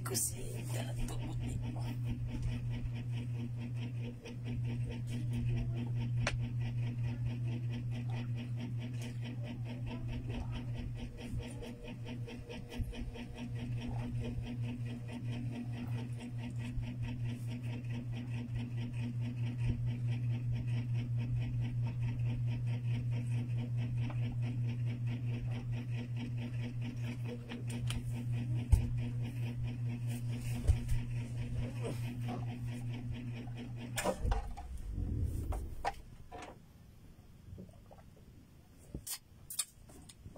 Kusita tubot mo.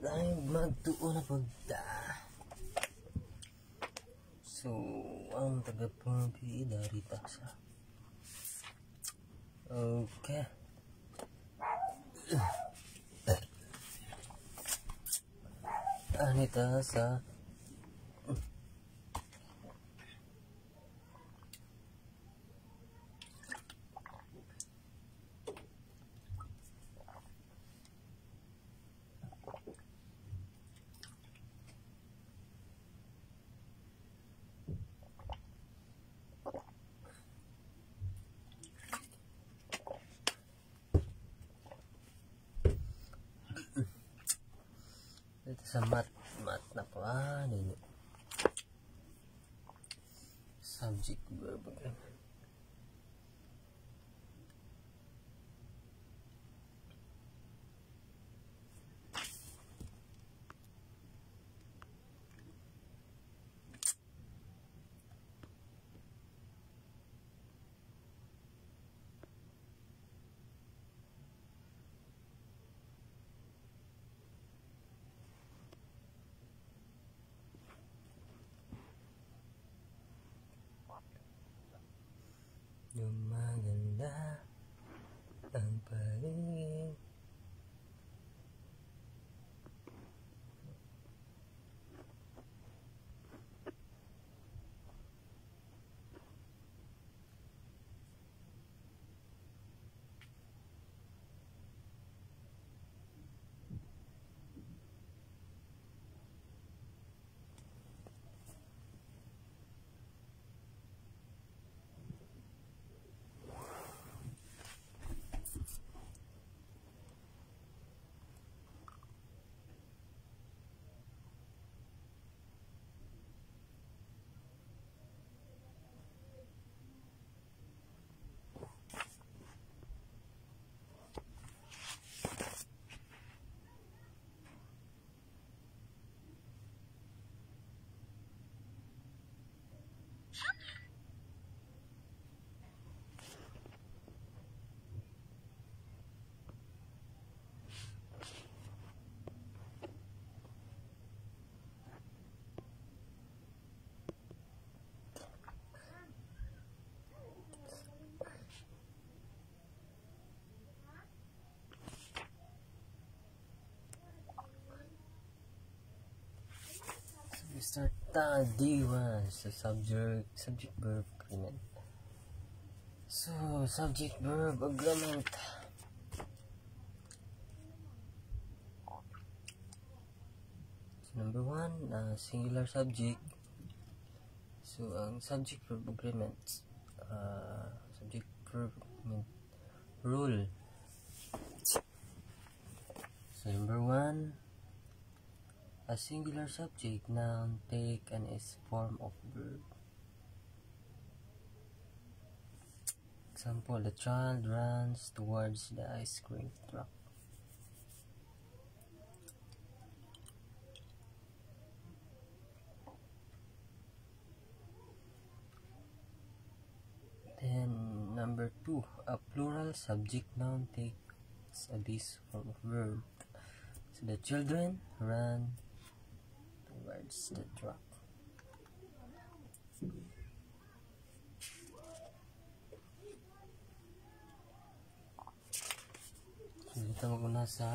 Dahil magtuon na pagda. So, ang taga-Pompi dari sa. Okay. Anita sa ito sa mat na po nini subject verb again. Yung maganda ang paligid. Start D1 sa subject verb agreement. So subject verb agreement. So, number 1, singular subject. So ang subject verb agreement, subject verb agreement rule. So number 1, a singular subject noun take an S form of verb. Example, the child runs towards the ice cream truck. Then number 2, a plural subject noun takes a this form of verb. So the children run towards the truck. So dito maguna sa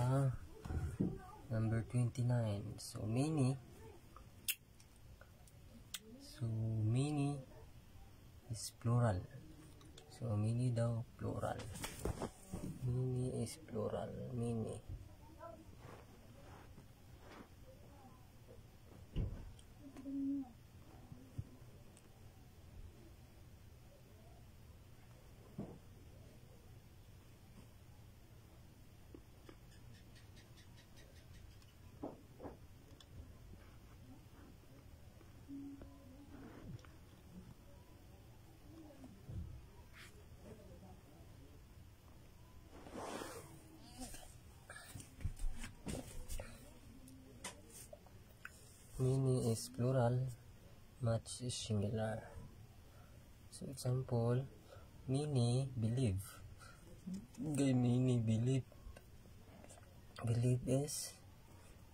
number 29. So many is plural. So mini daw plural. Mini is plural. Mini. Mini is plural, much is singular. So example, Mini believe. Okay, Mini believe. Believe is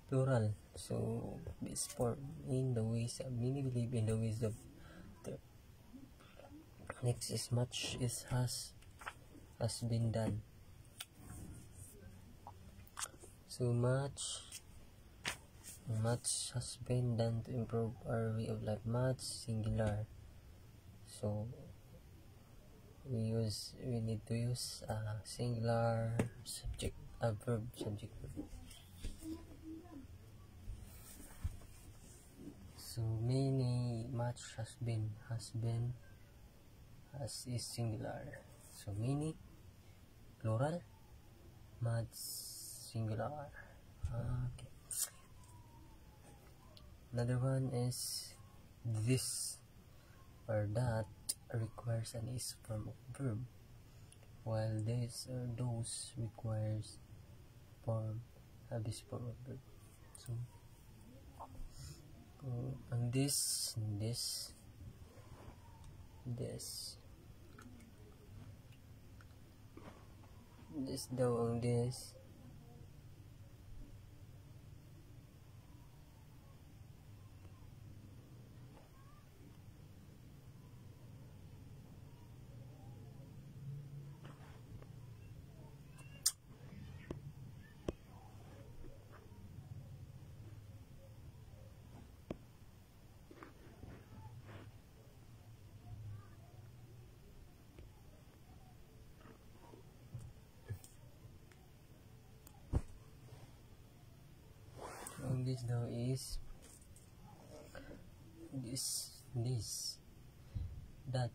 plural. So this form in the ways of Mini believe in the ways of the next is much is has been done. So much has been done to improve our way of life. Much singular. So we need to use a singular subject, a verb, subject verb. So many, much has been has is singular. So many plural, much singular. Okay. Another one is this or that requires an is form of verb, while this or those requires a this form of verb. So and this daw ang this. Ang this daw is this that.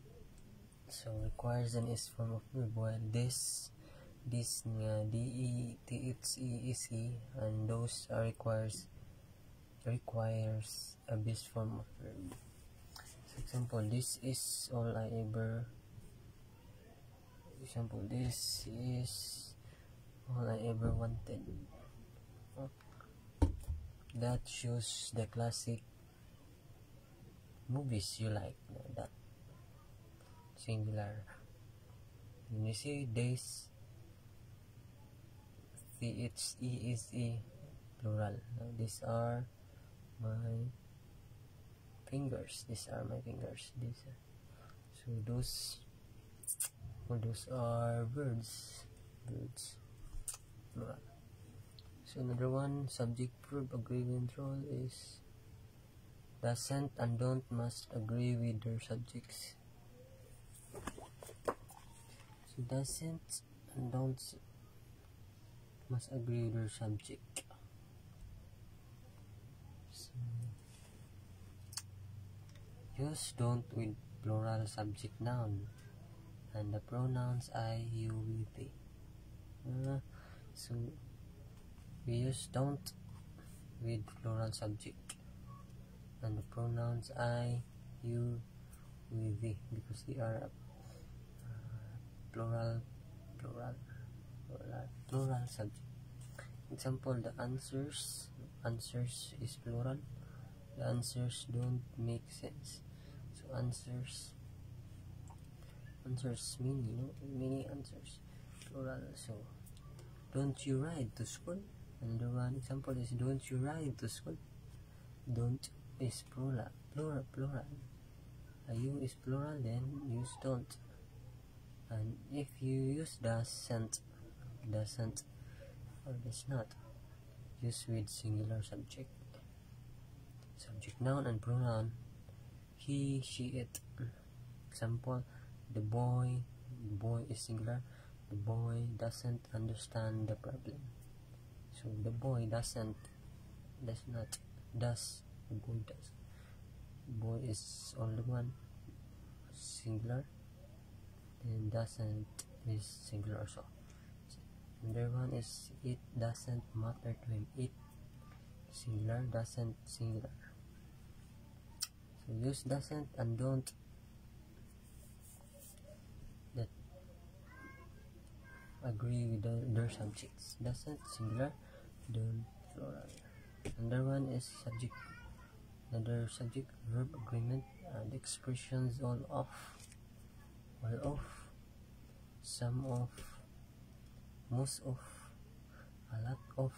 So requires an is form of verb, while this nga DETHE and those are requires a bis form of verb. So example, this is all I ever. Example, this is all I ever wanted. That shows the classic movies you like. That singular. When you see this, THESE plural. Now, these are my fingers. These are my fingers. So those are birds. Plural. So another one, subject verb agreement rule is doesn't and don't must agree with their subjects. So doesn't and don't must agree with their subject. So use don't with plural subject noun and the pronouns I, you, we, they. So we use don't with plural subject and the pronouns I, you, we, they, because they are plural subject. Example, the answers is plural. The answers don't make sense. So answers many answers, plural. So don't you ride to school? Another one example is don't you ride to school? Don't is plural. A you is plural, then use don't. And if you use doesn't or does not, use with singular subject. Subject noun and pronoun he, she, it. Example, the boy the boy is singular, the boy doesn't understand the problem. So the boy does not, the boy does. The boy is only one, singular, and doesn't is singular also. Another one is it doesn't matter to him. It singular, doesn't singular. So use doesn't and don't that agree with their subjects. Doesn't singular, don't plural. Another one is subject. Another subject verb agreement and expressions all of, some of, most of, a lot of,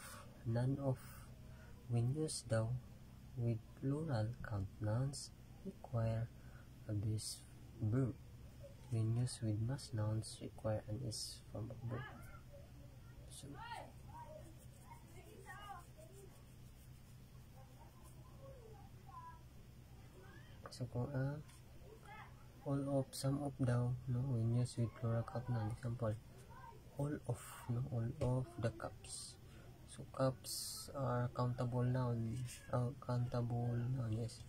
none of. When used though with plural count nouns require a base verb. When used with mass nouns require an is form of verb. So kung all of, some of daw, no, when used with plural count noun, example, all of the cups. So cups are countable noun. Yes.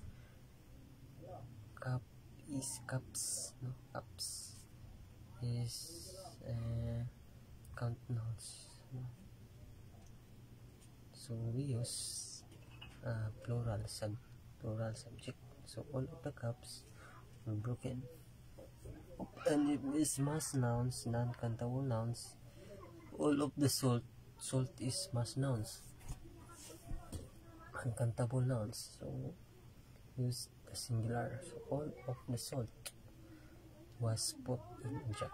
Cup is cups, no, cups is count nouns. No? So we use plural subject. So all of the cups were broken. And if it's mass nouns, non-countable nouns, all of the salt is mass nouns, uncountable nouns. So use the singular. So all of the salt was put in a jar.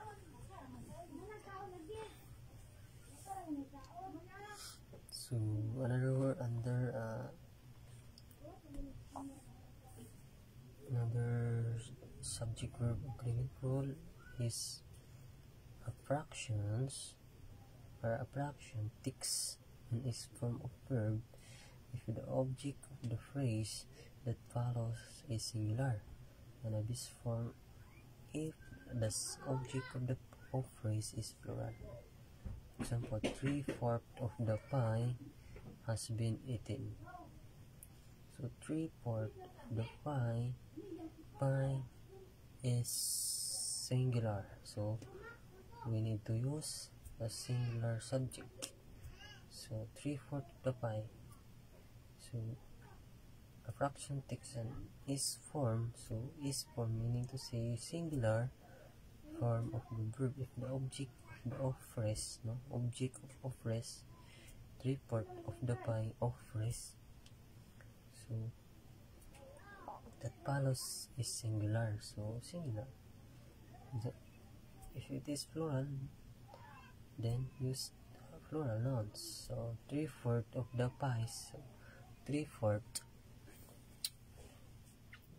So another word under another subject verb agreement rule is a fraction takes an is form of verb if the object of the phrase that follows is singular, and a bis form if the object of the phrase is plural. Example, 3/4 of the pie has been eaten. So 3/4 of the pie is singular, so we need to use a singular subject. So 3/4 of the pie. So a fraction takes an is form. So is form meaning to say singular form of the verb if the object of phrase, no, object of phrase, 3/4 of the pie of phrase. So that follows is singular. So singular. If it is plural, then use plural nouns. So 3/4 of the pies. So 3/4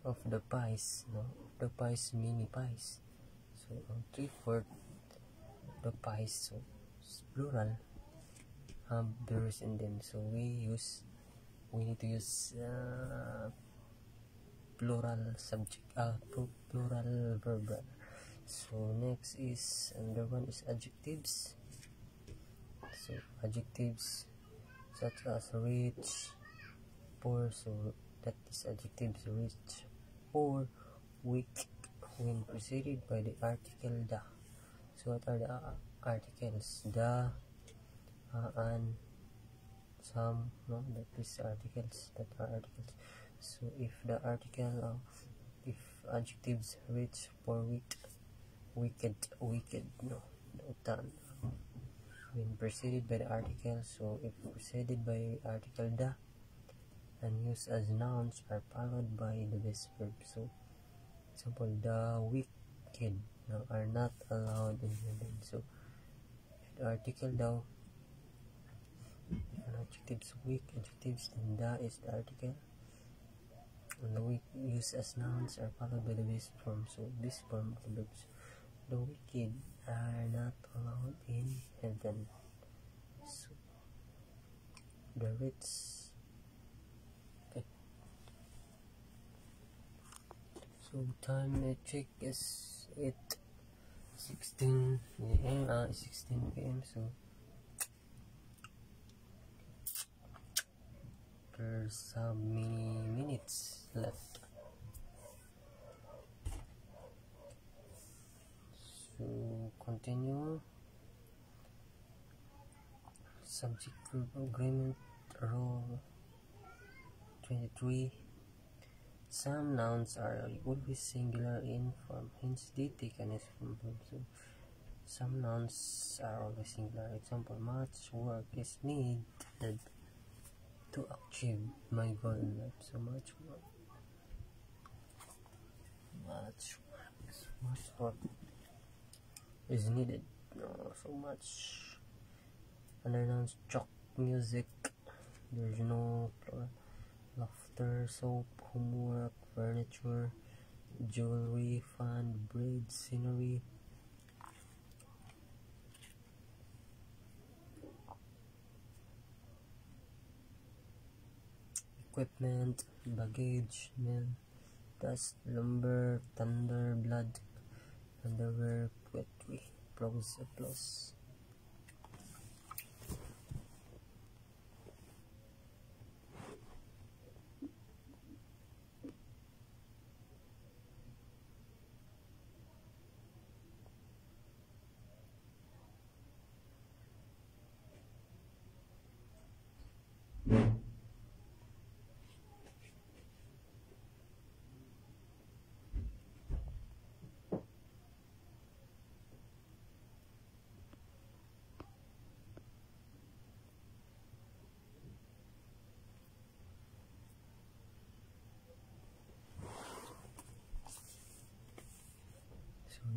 of the pies, no, the pies, mini pies. So 3/4 the pies, so plural, have verbs in them. So we need to use plural subject, plural verb. So next is another one is adjectives. So adjectives such as rich, poor. So that is adjectives: rich, poor, weak, when preceded by the article the. So what are the articles? The, and, some, no, that is articles, that are articles. So if the article if adjectives rich, poor, weak, wicked, no, done when preceded by the article. So if preceded by article the and used as nouns are followed by the base verb. So example, the wicked, no, are not allowed in heaven. So if the article thou, if an adjective is weak, adjectives, then the is the article, and the weak used as nouns are followed by the base form. So this form of the verbs, the wicked are not allowed in heaven. So the rich. Okay. So time I check is 8 16 a.m. 16 p.m. So there's how many minutes left? So continue. Subject verb agreement rule 23. Some nouns are always singular in form, hence they take an S from verb. So some nouns are always singular. Example, much work is needed to achieve my goal in life. So much work is needed. So much. Other nouns, chalk, music. There's no plural. Laughter, soap, homework, furniture, jewelry, fun, bread, scenery. Equipment, baggage, mail, dust, lumber, thunder, blood, underwear, poetry, prose, applause.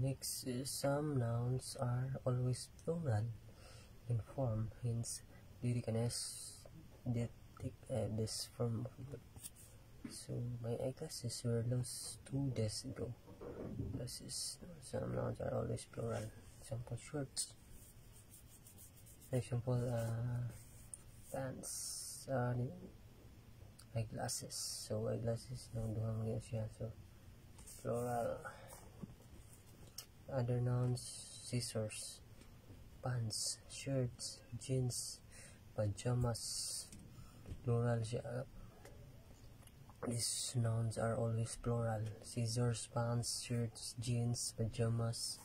Next, some nouns are always plural in form, hence they take an S that take this form of verb. So my eyeglasses were lost 2 days ago. Glasses. Some nouns are always plural. Example, shorts. Example, pants. Eyeglasses. So eyeglasses no duha man siya. So plural. Other nouns, scissors, pants, shirts, jeans, pajamas, plural siya. These nouns are always plural. Scissors, pants, shirts, jeans, pajamas,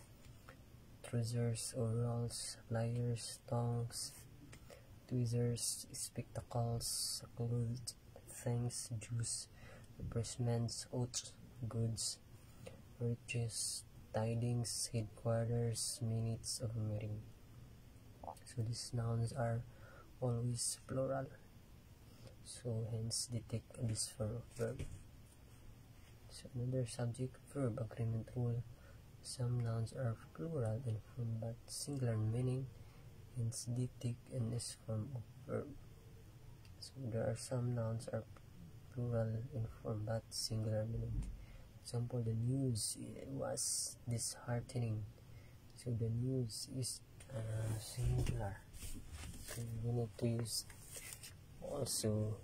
trousers, overalls, pliers, tongs, tweezers, spectacles, clothes, things, juice, refreshments, oats, goods, riches, tidings, headquarters, minutes of meeting. So these nouns are always plural. So hence they take this form of verb. So another subject verb agreement rule. Some nouns are plural in form but singular in meaning, hence they take an S form of verb. So there are some nouns are plural in form but singular meaning. Example, the news was disheartening. So the news is singular. So we need to use also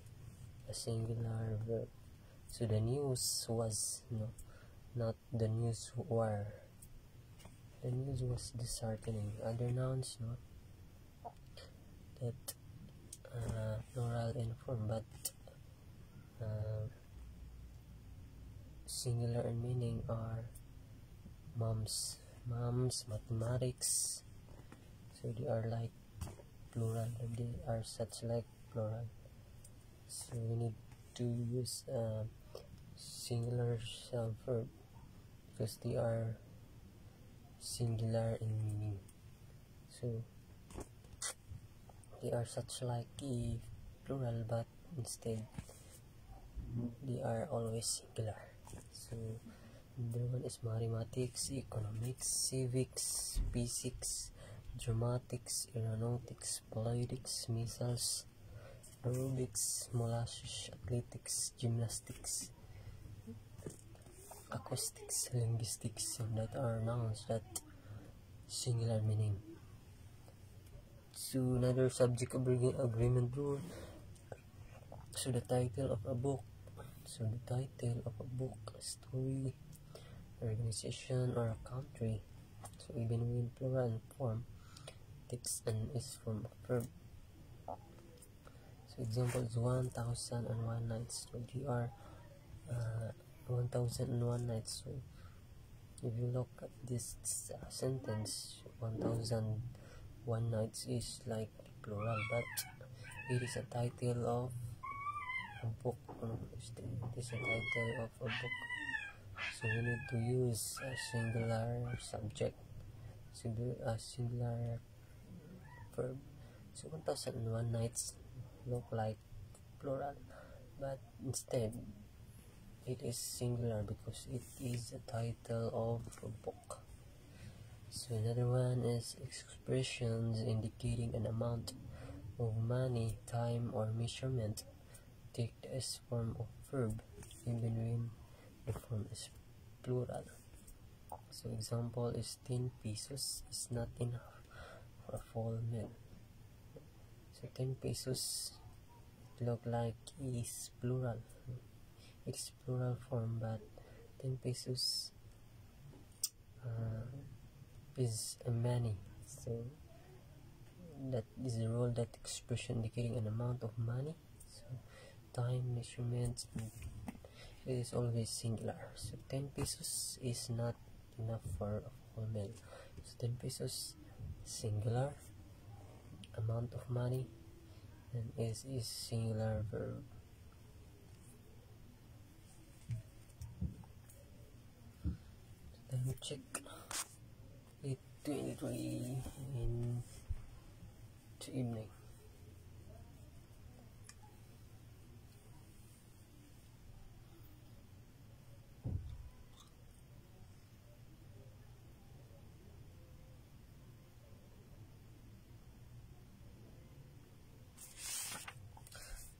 a singular verb. So the news was not the news were. The news was disheartening. Other nouns that plural in form but singular in meaning are moms, mathematics. So they are like plural. They are such like plural. So we need to use singular verb because they are singular in meaning. So they are such like a plural but instead they are always singular. So the one is mathematics, economics, civics, physics, dramatics, aeronautics, politics, missiles, aerobics, molasses, athletics, gymnastics, acoustics, linguistics, and that are nouns that singular meaning. So another subject agreement rule. So the title of a book. So the title of a book, a story, organization, or a country. So even when plural form takes an S form of verb. So examples 1001 nights. So they are 1001 nights. So if you look at this sentence, 1001 nights is like plural, but it is a title of a book. It is a title of a book. So we need to use a singular subject, a singular verb. So 1001 nights look like plural, but instead it is singular because it is a title of a book. So another one is expressions indicating an amount of money, time, or measurement take the S form of verb even when the form is plural. So example is 10 pesos is not enough for a full meal. So 10 pesos look like is plural. It's plural form, but 10 pesos is a many. So that is the rule that expression indicating an amount of money. So time, measurement, it is always singular. So 10 pesos is not enough for a full meal. So 10 pesos singular, amount of money, and is singular verb. Time check 8:23 in the evening.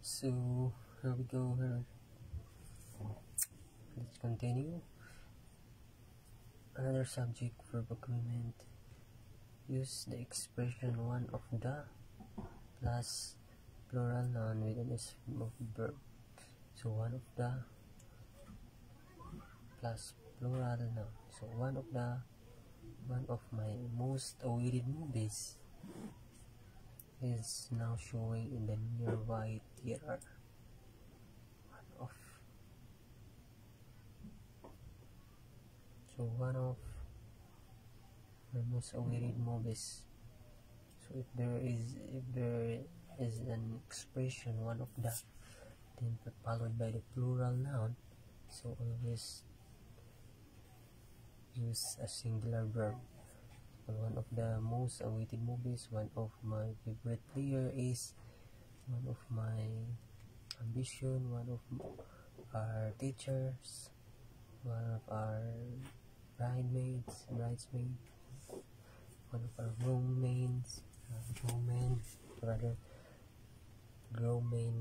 So here we go. Let's continue. Another subject verb agreement. Use the expression one of the plus plural noun with an S form of verb. So one of the plus plural noun. So one of my most awaited movies is now showing in the nearby theater. One of my most awaited movies. So if there is an expression one of the, then followed by the plural noun, so always use a singular verb. One of the most awaited movies, one of my favorite player is, one of my ambition, one of our teachers, one of our bridesmaids, one of our roommates,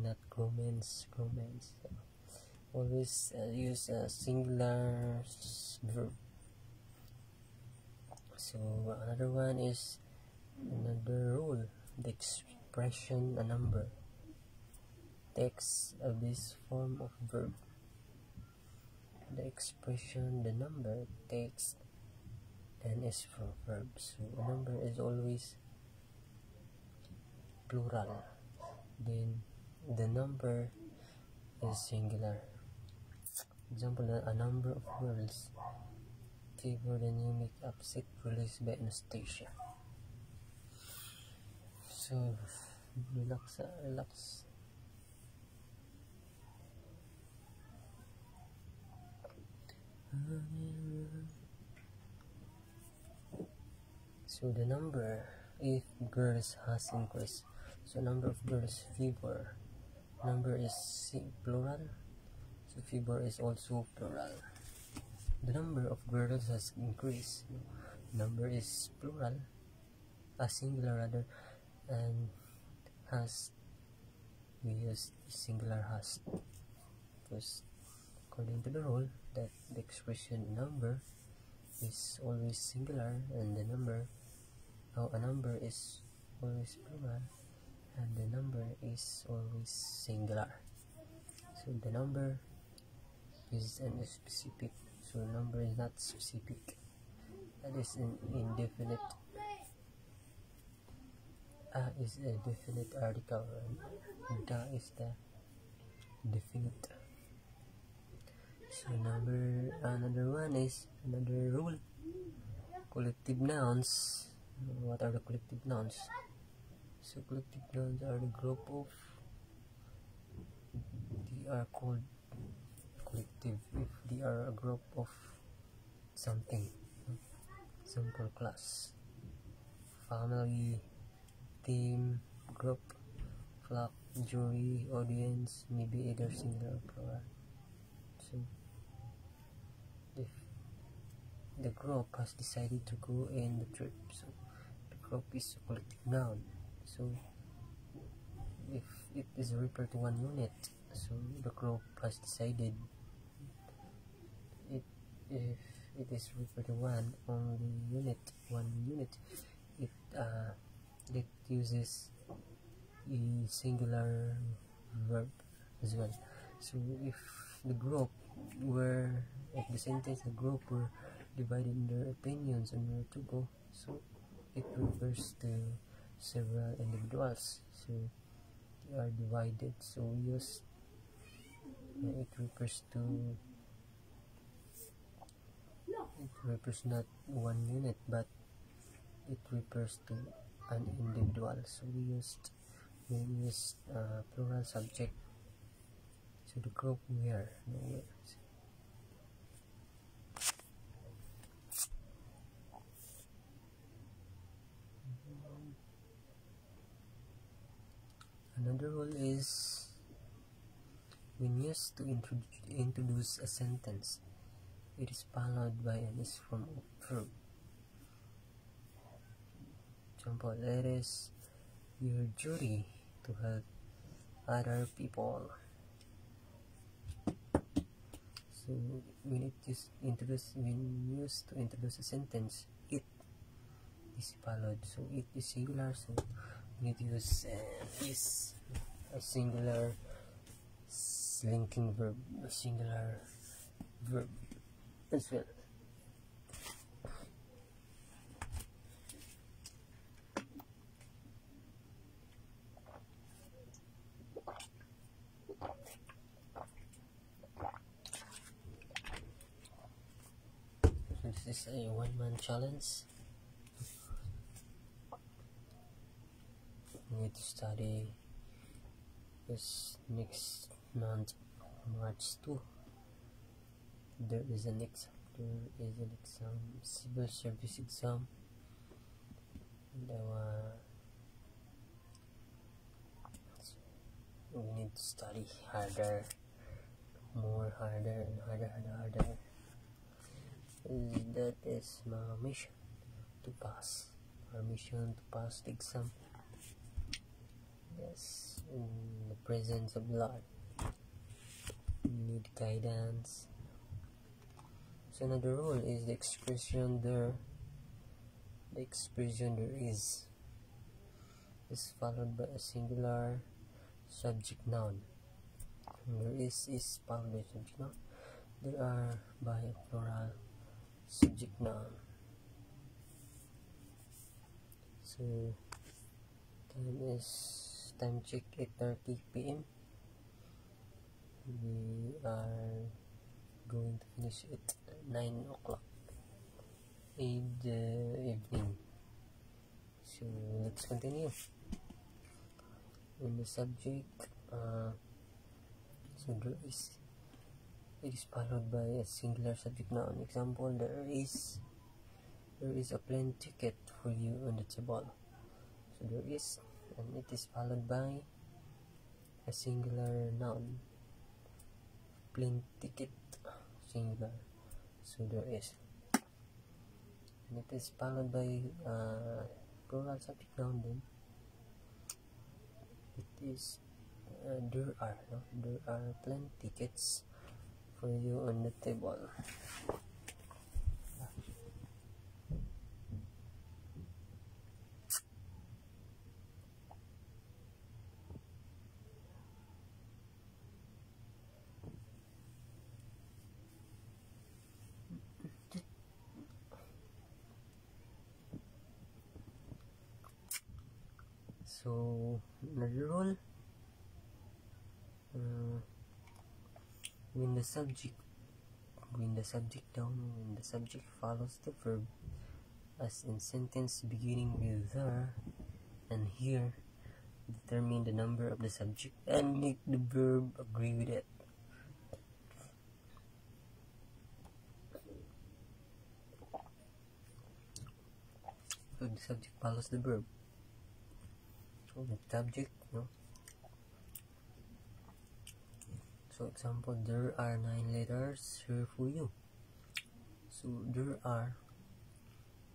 not gromans. Always use a singular verb. So another one is another rule. The expression a number takes this form of verb. The expression the number takes an S for verb. So a number is always plural. Then the number is singular. Example, a number of girls favor the new makeup set released by Anastasia. So relax. So the number, if girls has increased, so number of girls favor, number is plural, so favor is also plural. The number of girls has increased, number is plural, a singular rather, and has, we use singular has, because according to the rule that the expression number is always singular, and a number is always plural, and the number is always singular. So the number is an specific, so number is not specific, That is an indefinite. Is a definite article, and da is the definite. So another one is another rule. Collective nouns. What are the collective nouns? So collective nouns are the group of. They are called collective if they are a group of something. Example: class, family, team, group, flock, jury, audience, maybe either singular or plural. So if the group has decided to go in the trip, so the group is a collective noun. So if it is referred to one unit, so the group has decided. If it is referred to one unit, it uses a singular verb as well. So if the group were divided in their opinions on where to go, so it refers to several individuals. So they are divided. So it refers not one unit, but it refers to an individual. So we used plural subject. So the group where. Another rule is when used to introduce a sentence, it is followed by an is form of verb. Example: it is your duty to help other people. So when used to introduce a sentence, it is followed. So it is singular. So we need to use is a singular linking verb, a singular verb as well. This is a one-man challenge. We need to study this next month, March 2. There is an exam, civil service exam. And we need to study harder, harder. That is my mission to pass. Our mission to pass the exam. Yes, in the presence of the Lord. We need guidance. So another rule is the expression there. The expression there is followed by a singular subject noun. There is followed by subject noun. There are by a plural subject noun. So time check 8:30 p.m. We are going to finish at 9 o'clock in the evening. So let's continue. In the subject, so it is followed by a singular subject noun. Example: there is a plane ticket for you on the table. So there is, and it is followed by a singular noun. Plane ticket, singular. So there is, and it is followed by plural subject noun. Then it is there are plane tickets for you on the table. So another rule, when the subject follows the verb, as in sentence beginning with there and here, determine the number of the subject and make the verb agree with it. So the subject follows the verb. So the subject, So example, there are 9 letters here for you. So there are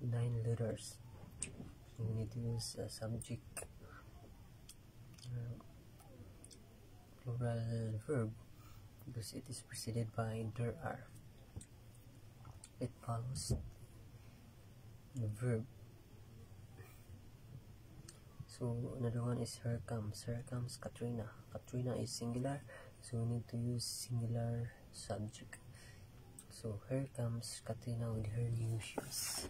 9 letters. So we need to use a subject plural verb because it is preceded by there are. It follows the verb. So another one is here comes Katrina. Katrina is singular, so we need to use singular subject. So here comes Katrina with her new shoes.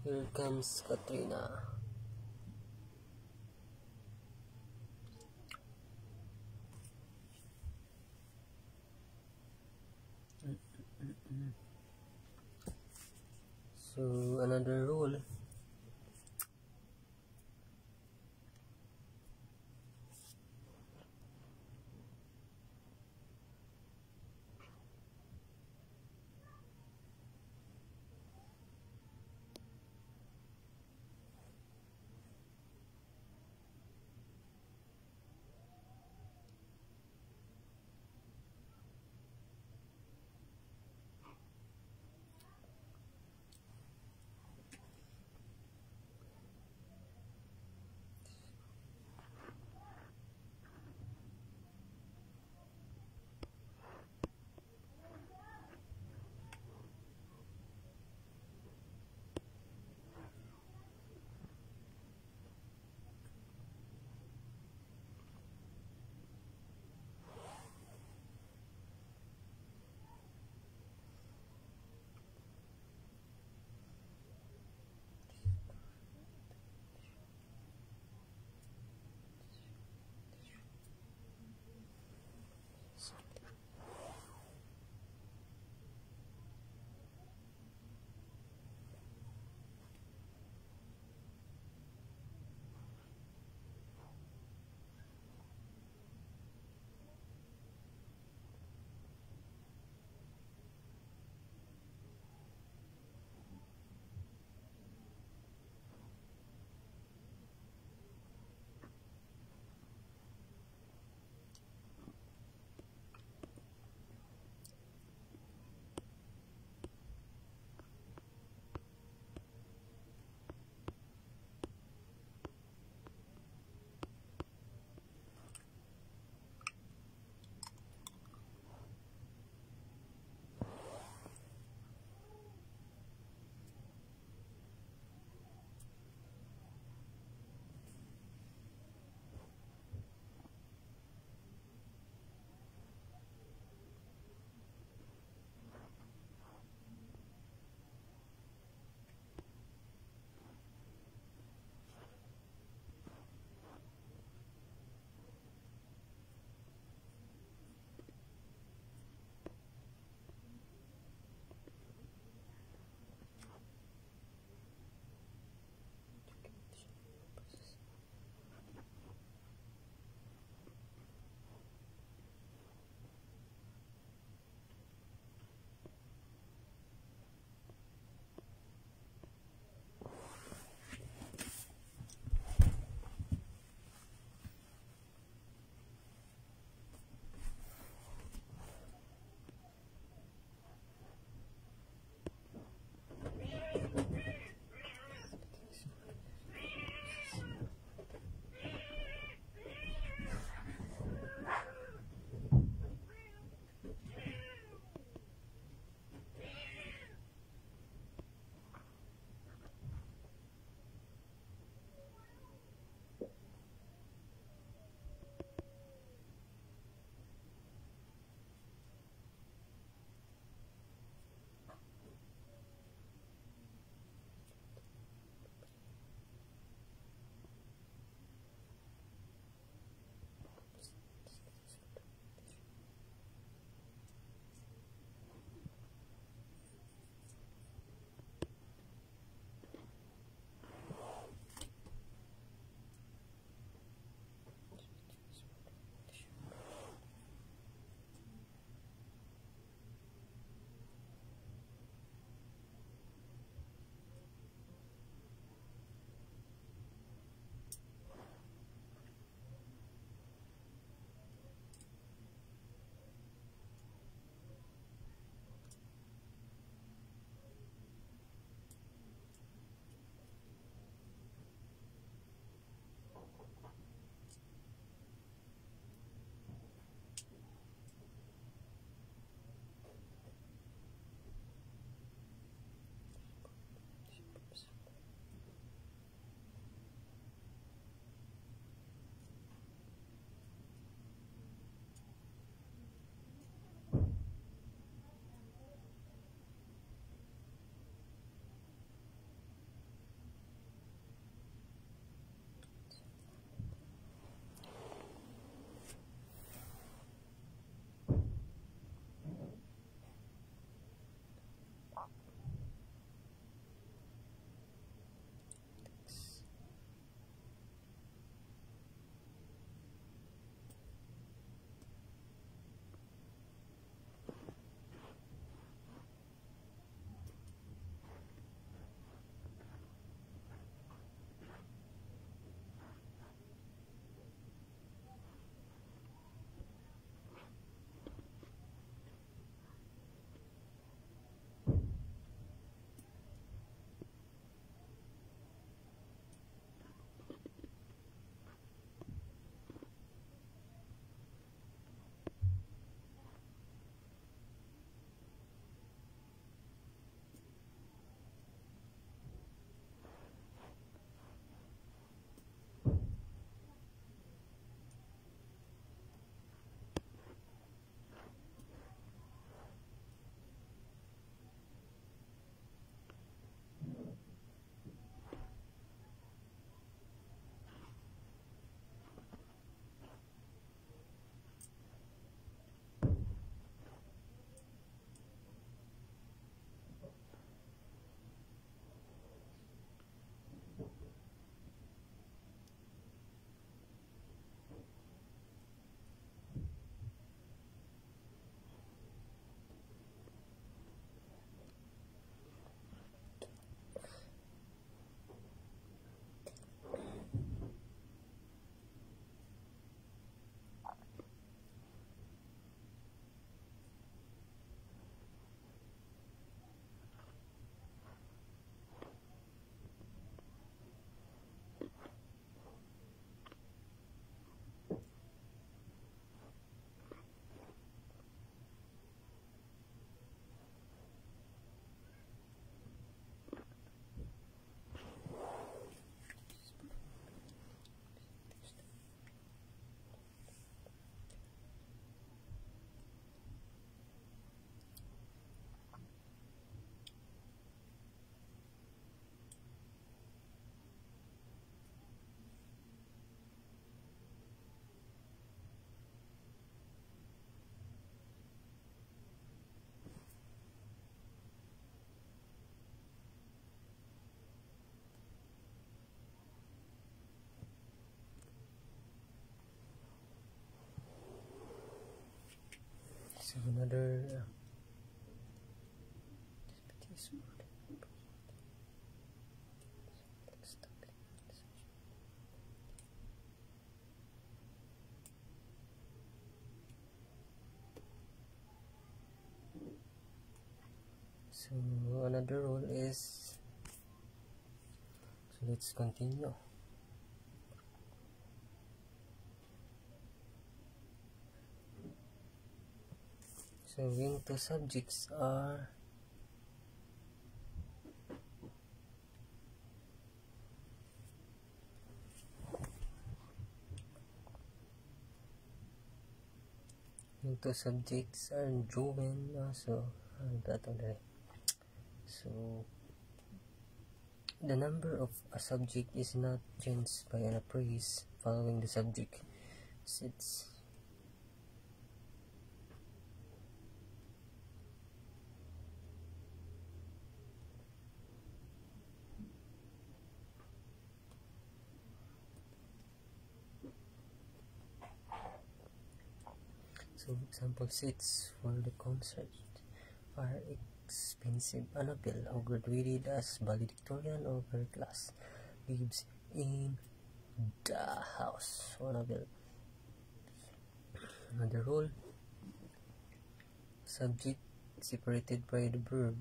Here comes Katrina. So another rule, So another so another rule is, so let's continue. So when two subjects are joined also, so the number of a subject is not changed by an appraise following the subject sits. So example, seats for the concert are expensive. Annabelle, who graduated as valedictorian of her class, lives in the house. Annabelle. Another rule: subject separated by the verb.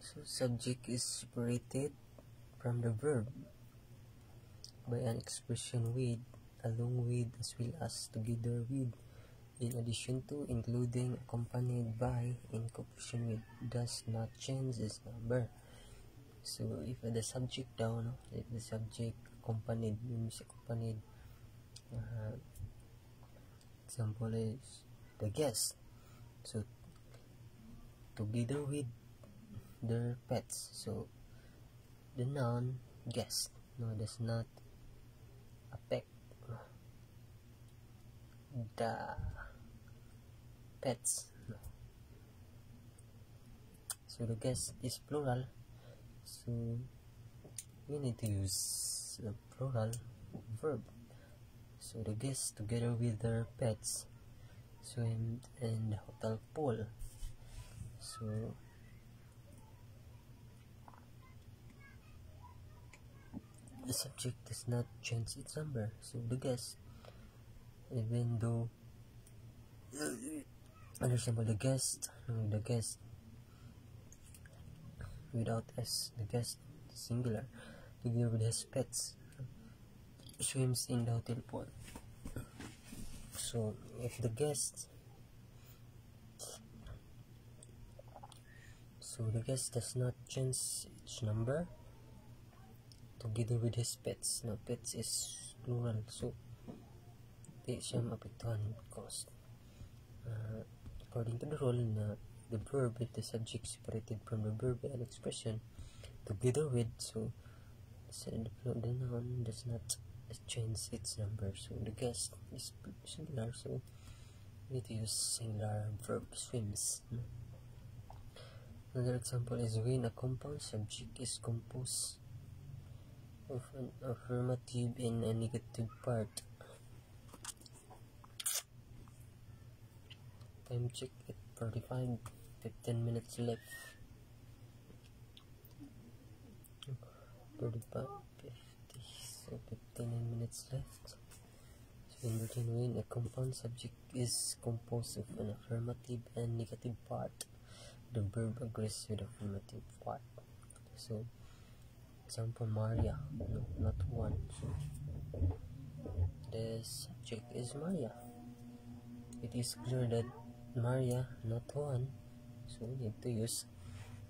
So subject is separated from the verb by an expression with, along with, as well as, together with, in addition to, including, accompanied by, in conjunction with, does not change its number. So if the subject down, if the subject accompanied, means accompanied, example is the guest. So together with their pets. So the noun guest does not affect the pets. So the guest is plural. So we need to use a plural verb. So the guests, together with their pets, swim in the hotel pool. So the subject does not change its number. So the guest, even though, understandable, the guest without s, the guest singular, together with his pets, swims in the hotel pool. So if the guest, so the guest does not change its number, together with his pets. Now pets is plural, so di siya maapektuhan because according to the rule na the verb with the subject separated from the verb and expression together with, so the noun does not change its number. So the guest is singular, so we need to use singular verb, swims. Another example is when a compound subject is composed of an affirmative and a negative part. Time check at 45, 15 minutes left. 45, 50, so 59 minutes left. So in between, when a compound subject is composed of an affirmative and negative part, the verb agrees with the affirmative part. So example, Maria, no, not one. So the subject is Maria. It is clear that Maria, not one, So we need to use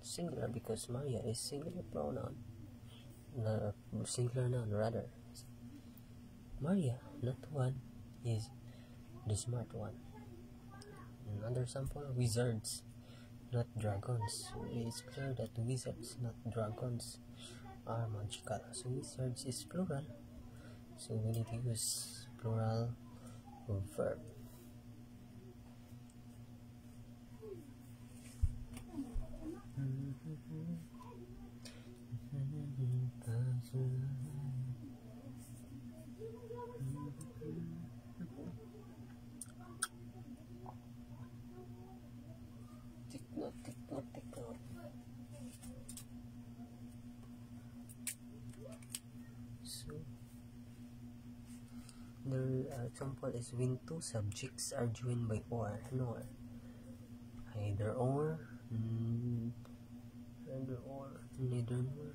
singular because Maria is singular pronoun. Singular noun rather. Maria, not one, is the smart one. Another sample, wizards, not dragons. So it's clear that wizards, not dragons, are magical. So wizards is plural. So we need to use plural verb. Take note. So the example is when two subjects are joined by or, nor, either or, neither nor.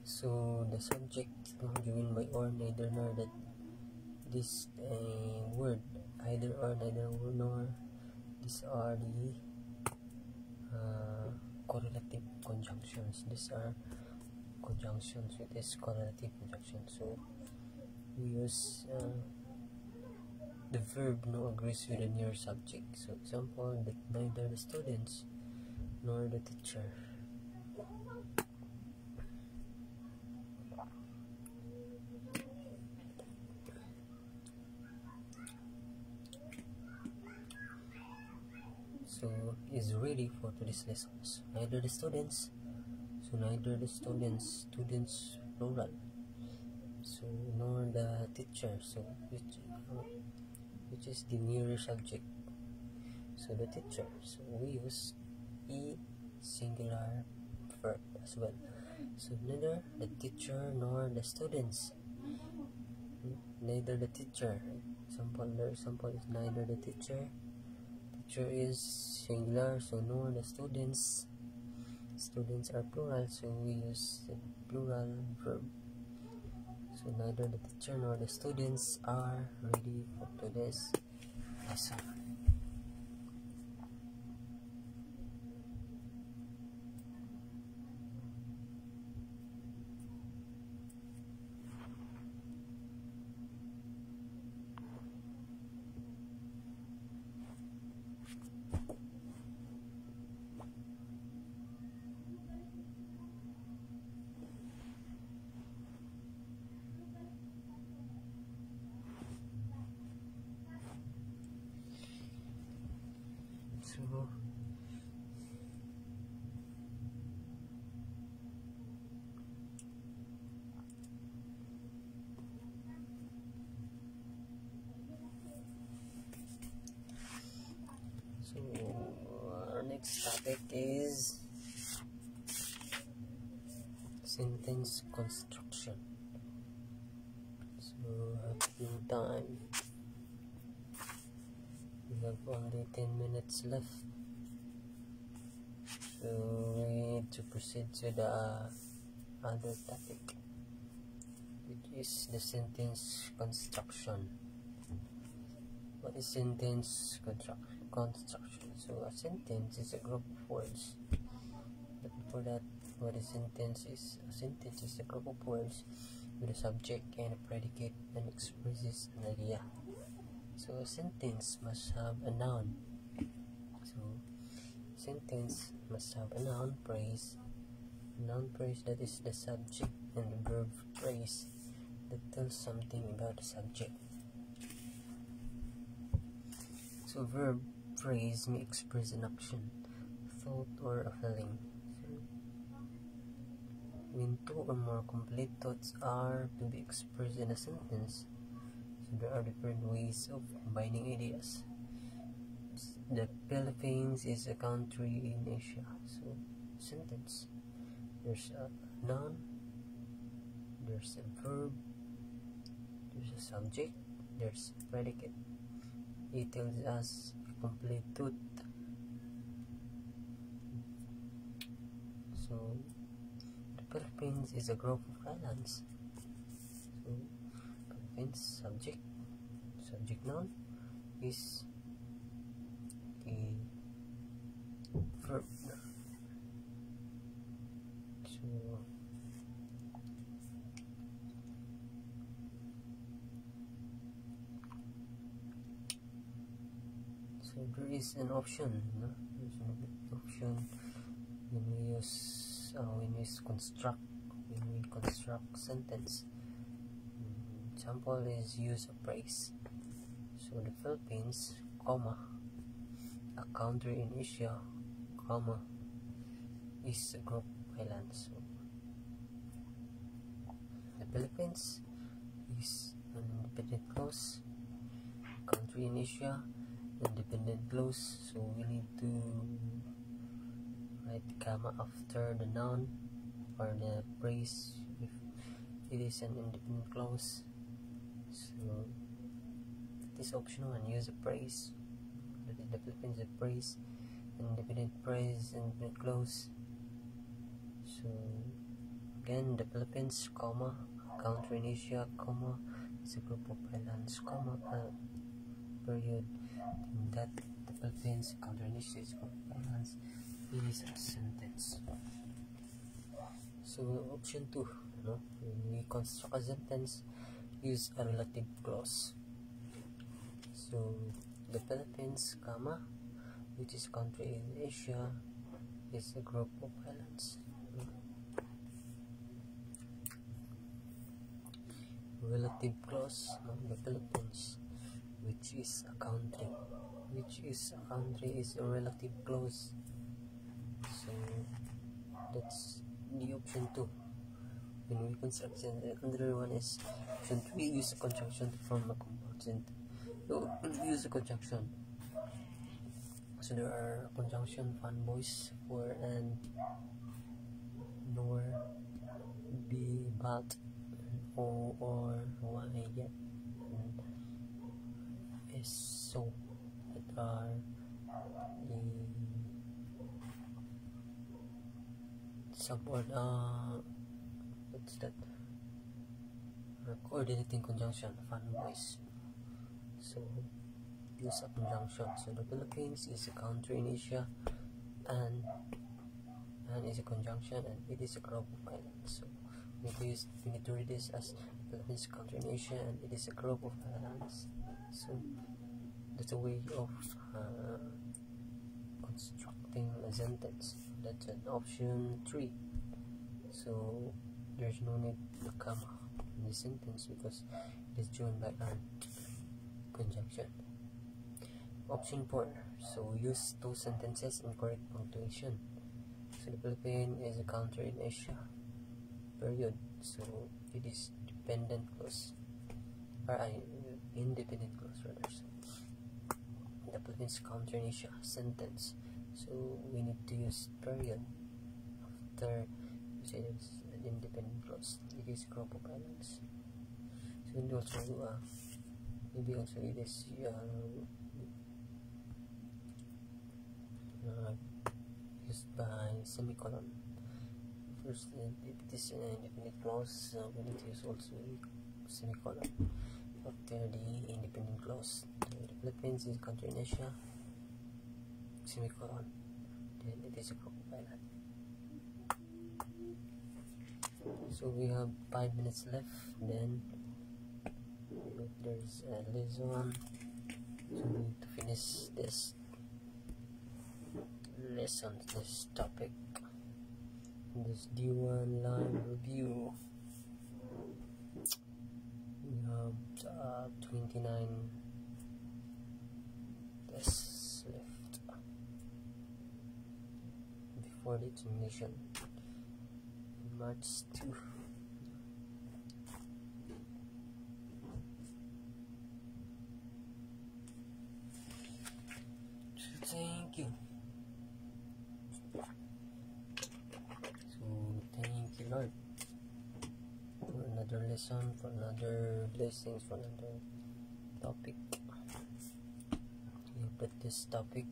So the subject joined by or, neither nor, that this word either or, neither nor, these are the correlative conjunctions. These are conjunctions with this correlative conjunction. So we use the verb no agrees with the near subject. So example, that neither the students nor the teacher. So is ready for today's lessons. Neither the students. So neither the students plural. So nor the teacher. So which is the nearer subject. So the teacher. So we use e singular verb as well. So neither the teacher nor the students. Neither the teacher. The example is neither the teacher. Teacher is singular, so nor the students. Students are plural, so we use the plural verb. So neither the teacher nor the students are ready for today's lesson. So our next topic is sentence construction. So have no time. We have only 10 minutes left. So we need to proceed to the other topic, which is the sentence construction. What is sentence construction? So a sentence is a group of words. But before that, what a sentence is? A sentence is a group of words with a subject and a predicate and expresses an idea. So a sentence must have a noun. So sentence must have a noun phrase. Noun phrase, that is the subject, and the verb phrase that tells something about the subject. So verb phrase may express an action, thought, or a feeling. When two or more complete thoughts are to be expressed in a sentence, so there are different ways of combining ideas. The Philippines is a country in Asia. So, sentence. There's a noun, there's a verb, there's a subject, there's a predicate. It tells us a complete thought. So, the Philippines is a group of islands. So, Philippines subject noun is a verb. So there is an option, no? There's an option when we use when we construct sentence. Example is use a phrase. So the Philippines, comma, a country in Asia, comma, is a group of islands. So the Philippines is an independent clause, country in Asia, independent clause. So we need to write comma after the noun or the phrase if it is an independent clause. So it is optional and use a phrase. The Philippines is a phrase, independent phrase, independent clause. So again, the Philippines, comma, country in Asia, comma, is a group of islands, comma, period. In that the Philippines, country in Asia, is a group of islands. It is a sentence. So option 2, when we construct a sentence, use a relative clause. So the Philippines, comma, which is country in Asia, is a group of islands. Relative clause, the Philippines, which is a country, is a relative clause. So that's the option 2. When we construct sentence, another one is option 3, use a conjunction to form a compound sentence. So use a conjunction. So there are conjunction fanboys, for and, nor, be, but, o, or, why, yet, and is, so, that are the subword, what's that? Coordinating conjunction, fanboys. So use a conjunction. So the Philippines is a country in Asia, and is a conjunction, and it is a group of islands. So we need to read this as Philippines, country in Asia, and it is a group of islands. So that's a way of constructing a sentence. That's an option 3. So there's no need to comma in the sentence because it is joined by an conjunction. Option 4. So use two sentences in correct punctuation. So the Philippines is a country in Asia, period. So it is dependent clause, or independent clause rather. So the Philippines, country in Asia, sentence. So we need to use period after we say it's an independent clause. It is a group of islands. So we also maybe also it is used by semicolon. First, if it is an independent clause, we need to use also semicolon after the independent clause. The Philippines is a country in Asia, semicolon, then it is a group of island. So we have 5 minutes left, then there's a lesson, so we need to finish this lesson, this topic, this D1 line review. We have 29 tests left. for the examination. March 2. So thank you. So thank you, Lord, for another lesson, for another blessings, for another topic. But this topic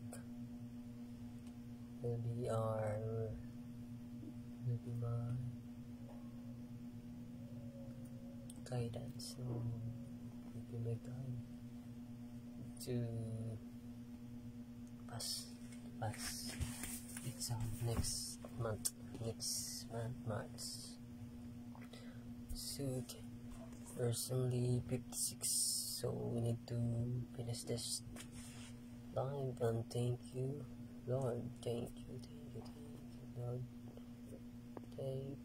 will be my guidance. So will be my guide to pass exam next month, March. So okay, there's only 56, so we need to finish this live. And thank you, Lord. Thank you, Lord. Thank